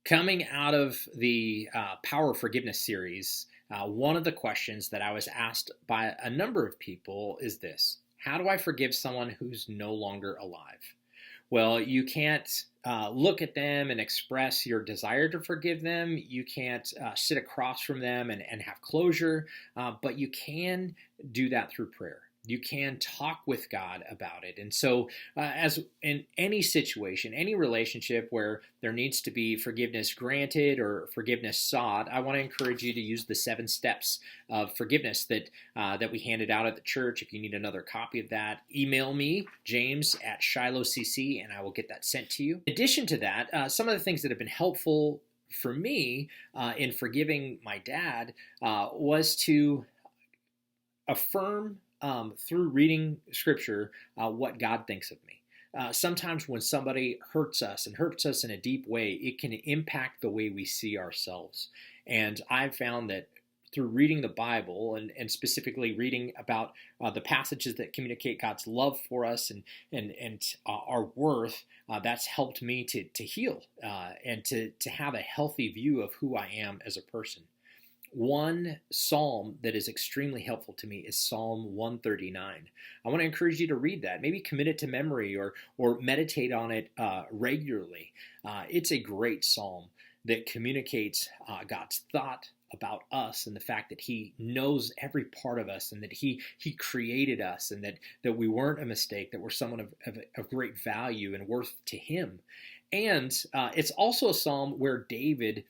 Coming out of the Power of Forgiveness series, one of the questions that I was asked by a number of people is this: how do I forgive someone who's no longer alive? Well, you can't look at them and express your desire to forgive them. You can't sit across from them and have closure, but you can do that through prayer. You can talk with God about it. And so, as in any situation, any relationship where there needs to be forgiveness granted or forgiveness sought, I want to encourage you to use the 7 steps of forgiveness that we handed out at the church. If you need another copy of that, email me, james@shilohcc, and I will get that sent to you. In addition to that, some of the things that have been helpful for me in forgiving my dad was to affirm through reading scripture what God thinks of me. Sometimes when somebody hurts us and hurts us in a deep way, it can impact the way we see ourselves. And I've found that through reading the Bible and specifically reading about the passages that communicate God's love for us and our worth, that's helped me to heal and to have a healthy view of who I am as a person. One psalm that is extremely helpful to me is Psalm 139. I want to encourage you to read that. Maybe commit it to memory or meditate on it regularly. It's a great psalm that communicates God's thought about us and the fact that He knows every part of us and that He created us and that we weren't a mistake, that we're someone of great value and worth to Him. And it's also a psalm where David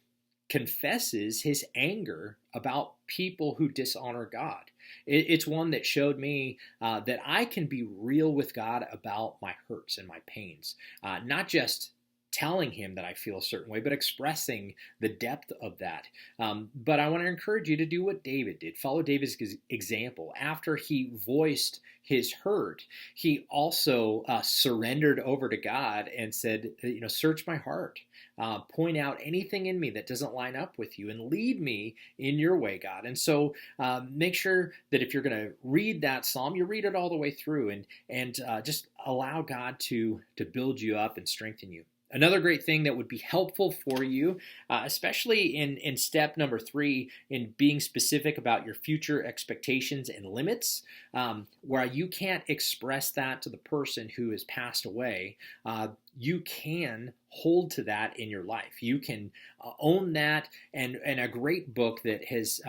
confesses his anger about people who dishonor God. It's one that showed me that I can be real with God about my hurts and my pains, not just telling Him that I feel a certain way, but expressing the depth of that. But I want to encourage you to do what David did. Follow David's example. After he voiced his hurt, he also surrendered over to God and said, search my heart. Point out anything in me that doesn't line up with you and lead me in your way, God. And so make sure that if you're going to read that psalm, you read it all the way through and just allow God to build you up and strengthen you. Another great thing that would be helpful for you, especially in step number 3, in being specific about your future expectations and limits, where you can't express that to the person who has passed away, you can hold to that in your life. You can own that, and a great book that has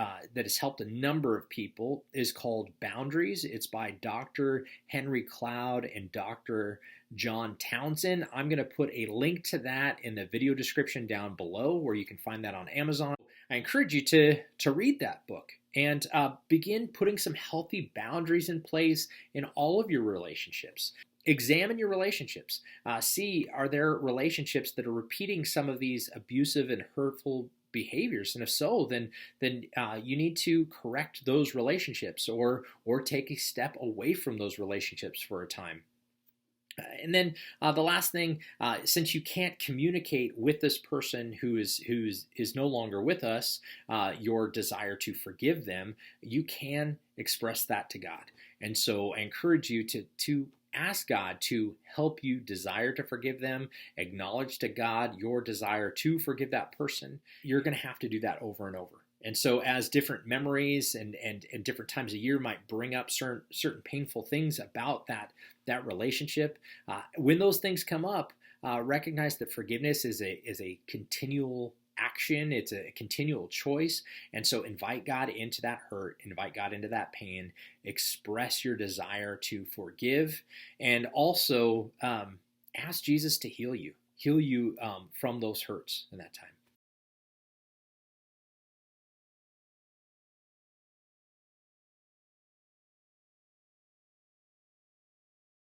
helped a number of people is called Boundaries. It's by Dr. Henry Cloud and Dr. John Townsend. I'm going to put a link to that in the video description down below, where you can find that on Amazon. I encourage you to read that book and begin putting some healthy boundaries in place in all of your relationships. Examine your relationships. See, are there relationships that are repeating some of these abusive and hurtful behaviors? And if so, then you need to correct those relationships or take a step away from those relationships for a time. And then the last thing, since you can't communicate with this person who is no longer with us, your desire to forgive them, you can express that to God. And so I encourage you to ask God to help you desire to forgive them, acknowledge to God your desire to forgive that person. You're going to have to do that over and over. And so as different memories and different times of year might bring up certain painful things about that relationship, when those things come up, recognize that forgiveness is a continual action. It's a continual choice. And so invite God into that hurt, invite God into that pain, express your desire to forgive, and also ask Jesus to heal you from those hurts in that time.